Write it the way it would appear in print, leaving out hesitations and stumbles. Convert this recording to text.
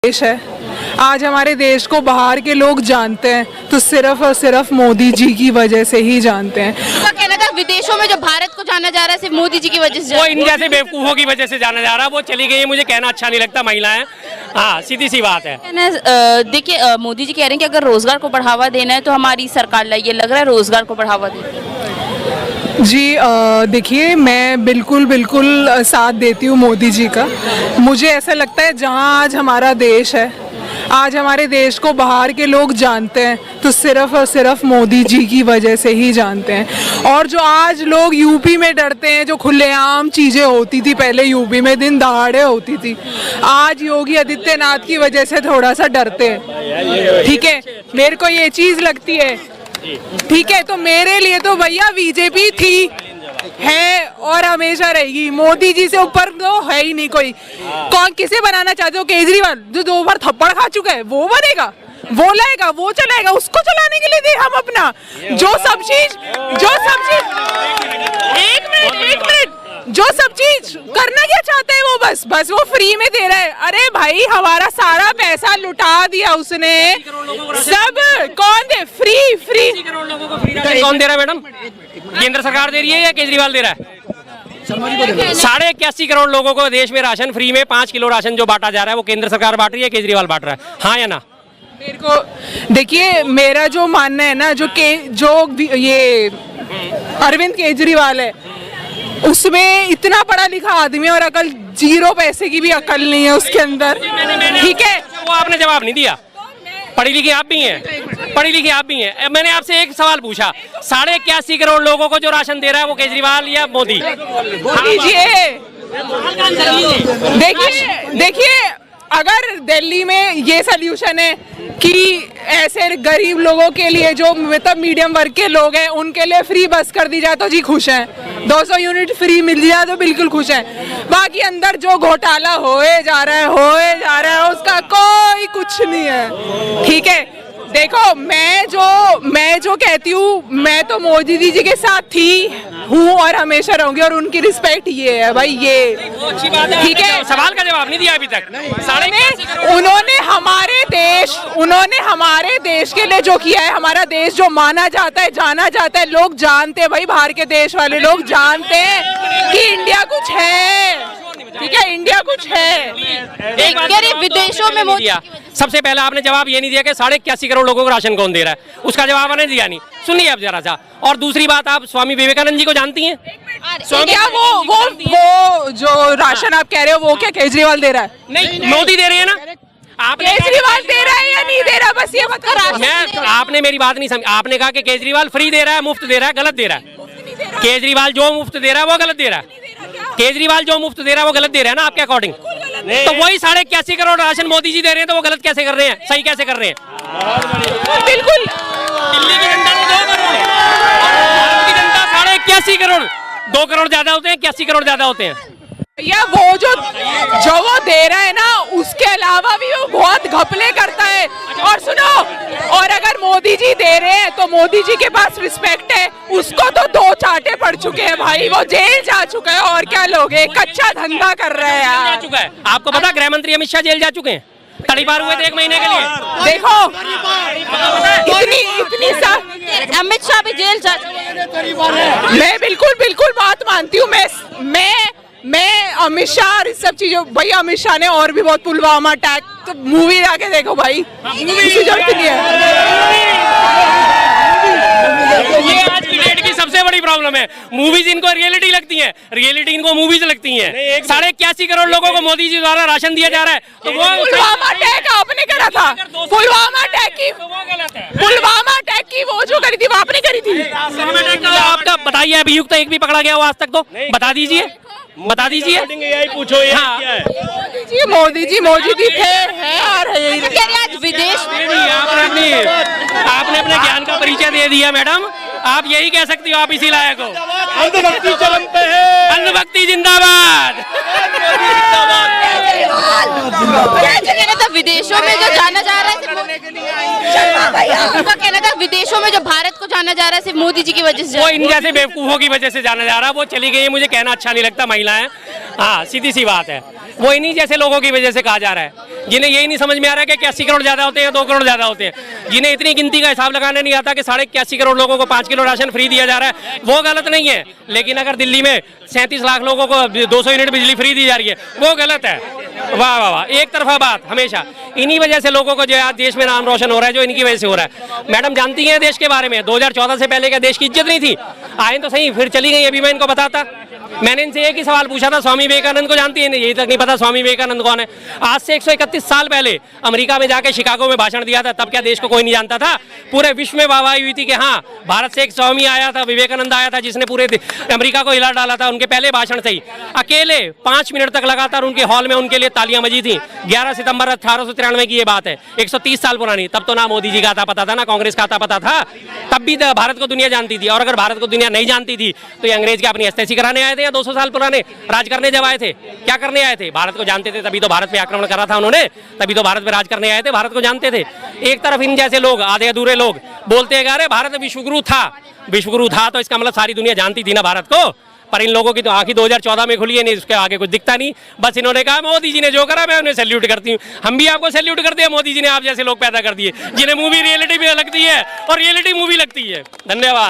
देश है। आज हमारे देश को बाहर के लोग जानते हैं तो सिर्फ और सिर्फ मोदी जी की वजह से ही जानते हैं। उसका कहना था विदेशों में जो भारत को जाना जा रहा है सिर्फ मोदी जी की वजह से। वो इन जैसे बेवकूफों की वजह से जाना जा रहा है। वो चली गई है, मुझे कहना अच्छा नहीं लगता, महिलाएं। हाँ, सीधी सी बात है। देखिए मोदी जी कह रहे हैं कि अगर रोजगार को बढ़ावा देना है तो हमारी सरकार लाइए, लग रहा है रोजगार को बढ़ावा दे। जी देखिए, मैं बिल्कुल साथ देती हूँ मोदी जी का। मुझे ऐसा लगता है जहाँ आज हमारा देश है, आज हमारे देश को बाहर के लोग जानते हैं तो सिर्फ और सिर्फ मोदी जी की वजह से ही जानते हैं। और जो आज लोग यूपी में डरते हैं, जो खुलेआम चीज़ें होती थी पहले यूपी में, दिन दहाड़े होती थी, आज योगी आदित्यनाथ की वजह से थोड़ा सा डरते हैं। ठीक है, मेरे को ये चीज़ लगती है। ठीक है, तो मेरे लिए तो भैया बीजेपी थी, है और हमेशा रहेगी। मोदी जी से ऊपर तो है ही नहीं कोई। कौन किसे बनाना चाहते हो? केजरीवाल जो 2 बार थप्पड़ खा चुका है वो बनेगा, वो लाएगा, वो चलाएगा। उसको चलाने के लिए दे हम अपना जो सब चीज एक मिनट जो सब चीज करना क्या चाहते हैं वो बस वो फ्री में दे रहा है। अरे भाई, हमारा सारा पैसा लुटा दिया उसने। सब कौन दे? फ्री कौन दे रहा है मैडम? केंद्र सरकार दे रही है या केजरीवाल दे रहा है? 81 करोड़ लोगों को देश में राशन फ्री में 5 किलो राशन जो बांटा जा रहा है वो केंद्र सरकार बांट रही है, केजरीवाल बांट रहा है? हाँ या ना? मेरे को देखिए, मेरा जो मानना है ना, जो ये अरविंद केजरीवाल है, उसमें इतना पढ़ा लिखा आदमी और अकल 0 पैसे की भी अकल नहीं है उसके अंदर। ठीक है, वो आपने जवाब नहीं दिया। पढ़ी लिखी आप भी हैं, मैंने आपसे एक सवाल पूछा, 81 करोड़ लोगों को जो राशन दे रहा है वो केजरीवाल या मोदी? देखिए, अगर दिल्ली में ये सोल्यूशन है कि ऐसे गरीब लोगों के लिए, जो मतलब मीडियम वर्ग के लोग हैं, उनके लिए फ्री बस कर दी जाए तो जी खुश हैं। 200 यूनिट फ्री मिल जाए तो बिल्कुल खुश हैं। बाकी अंदर जो घोटाला होए जा रहा है उसका कोई कुछ नहीं है। ठीक है, देखो, मैं जो कहती हूँ, मैं तो मोदी जी के साथ हूँ और हमेशा रहूंगी, और उनकी रिस्पेक्ट ये है भाई, ये ठीक है। सवाल का जवाब नहीं दिया अभी तक। उन्होंने हमारे देश के लिए जो किया है, हमारा देश जो माना जाता है, जाना जाता है, लोग जानते हैं भाई, बाहर के देश वाले लोग जानते हैं कि इंडिया कुछ है। ठीक है, इंडिया कुछ है। विदेशों में मोदी सबसे पहले आपने जवाब ये नहीं दिया कि 81 करोड़ लोगों को राशन कौन दे रहा है, उसका जवाब आपने दिया नहीं। सुनिए अब जरा सा। और दूसरी बात, आप स्वामी विवेकानंद जी को जानती हैं? क्या वो जो राशन आप कह रहे हो वो क्या केजरीवाल दे रहा है? नहीं, मोदी दे रहे हैं ना। केजरीवाल दे रहा है या नहीं दे रहा, बस ये बता। आपने मेरी बात नहीं समझी। आपने कहा कि केजरीवाल फ्री दे रहा है, मुफ्त दे रहा है, गलत दे रहा है। केजरीवाल जो मुफ्त दे रहा है वो गलत दे रहा है। केजरीवाल जो मुफ्त दे रहा है वो गलत दे रहा है ना आपके अकॉर्डिंग? तो वही 81 करोड़ राशन मोदी जी दे रहे हैं, तो वो गलत कैसे कर रहे हैं, सही कैसे कर रहे हैं? बिल्कुल। दिल्ली की जनता 2 करोड़, भारत की जनता 81 करोड़। 2 करोड़ ज्यादा होते हैं, 81 करोड़ ज्यादा होते हैं। या वो जो वो दे रहा है ना, उसके अलावा भी वो बहुत घपले करता है। और सुनो, और अगर मोदी जी दे रहे हैं तो मोदी जी के पास रिस्पेक्ट है। उसको तो 2 चाटे पड़ चुके हैं भाई, वो जेल जा चुका है। और क्या लोग हैं, कच्चा धंधा कर रहे हैं यार। जा चुका है। आपको पता, गृह मंत्री अमित शाह जेल जा चुके हैं, तड़ीपार हुए थे 1 महीने के लिए। देखो, इतनी अमित शाह भी जेल जा चुके। मैं बिल्कुल बात मानती हूँ। मैं अमित शाह और इस सब चीजों, भाई अमित शाह ने और भी बहुत, पुलवामा अटैक, तो मूवी जाके देखो भाई, किसी जरूरत नहीं है। ये आज की डेट की सबसे बड़ी प्रॉब्लम है। मूवीज इनको रियलिटी लगती है, रियलिटी इनको मूवीज लगती हैं। 81 करोड़ लोगों को मोदी जी द्वारा राशन दिया जा रहा है, तो वो पुलवामा अटैक आपने करा था। पुलवामा अटैक की वो जो करी थी वो आपने करी थी। आपका बताइए, अभियुक्त एक भी पकड़ा गया हो आज तक? तो बता दीजिए। पूछो ये क्या है? मोदी जी थे, हैं और आज विदेश आपने अपने ज्ञान का परिचय दे दिया मैडम। आप यही कह सकती हो, आप इसी लायक हो। अंधभक्ति चलते हैं, अंधभक्ति जिंदाबाद। विदेशों में जो जाना जा रहा है, उनका कहना था विदेशों विदेशों में जो भारत को जाना जा रहा है सिर्फ मोदी जी की वजह से वो इन जैसे बेवकूफों की वजह से जाना जा रहा है। वो चली गई है, मुझे कहना अच्छा नहीं लगता, महिलाएं, हाँ सीधी सी बात है। वो इन्हीं जैसे लोगों की वजह से कहा जा रहा है, जिन्हें यही नहीं समझ में आ रहा है कि 81 करोड़ ज्यादा होते हैं, 2 करोड़ ज्यादा होते हैं, जिन्हें इतनी गिनती का हिसाब लगाने नहीं आता कि 81 करोड़ लोगों को 5 किलो राशन फ्री दिया जा रहा है, वो गलत नहीं है। लेकिन अगर दिल्ली में 37 लाख लोगों को 200 यूनिट बिजली फ्री दी जा रही है, वो गलत है। वाह वाह वाह, एक तरफा बात हमेशा। इन्हीं वजह से लोगों को जो आज देश में नाम रोशन हो रहा है, जो इनकी वजह से हो रहा है। मैडम जानती हैं देश के बारे में, 2014 से पहले क्या देश की इज्जत नहीं थी? आए तो सही, फिर चली गई। अभी मैं इनको बताता, मैंने इनसे एक ही सवाल पूछा था, स्वामी विवेकानंद को जानती है? यही तक नहीं पता स्वामी विवेकानंद कौन है। आज से 131 साल पहले अमेरिका में जाके शिकागो में भाषण दिया था, तब क्या देश को कोई नहीं जानता था? पूरे विश्व में वाहवाही हुई थी कि हाँ, भारत से एक स्वामी आया था, विवेकानंद आया था, जिसने पूरे अमेरिका को हिला डाला था। उनके पहले भाषण से ही अकेले 5 मिनट तक लगातार उनके हॉल में उनके लिए तालियां बजी थी। 11 सितंबर 1893 की ये बात है, 130 साल पुरानी। तब तो ना मोदी जी का आता पता था, ना कांग्रेस का आता पता था, तब भी भारत को दुनिया जानती थी। और अगर भारत को दुनिया नहीं जानती थी तो ये अंग्रेज के अपनी अस्थैसी कराने आए थे या 200 साल पुराने राज करने जब आए थे? क्या करने आए थे? भारत को जानते थे, तभी तो भारत पे आक्रमण करा था उन्होंने, तभी तो भारत पे राज करने आए थे, भारत को जानते थे। एक तरफ इन जैसे लोग, आधे अधूरे लोग बोलते हैं अरे भारत विश्वगुरु था, विश्वगुरु था तो इसका मतलब सारी दुनिया जानती थी ना भारत को। पर इन लोगों की तो आंखें 2014 में खुली है, नहीं उसके आगे कुछ दिखता नहीं। बस इन्होंने कहा मोदी जी ने जो करा मैं उन्हें सैल्यूट करती हूँ। हम भी आपको सैल्यूट करते हैं, मोदी जी ने आप जैसे लोग पैदा कर दिए, जिन्हें मूवी रियलिटी भी लगती है और रियलिटी मूवी लगती है। धन्यवाद।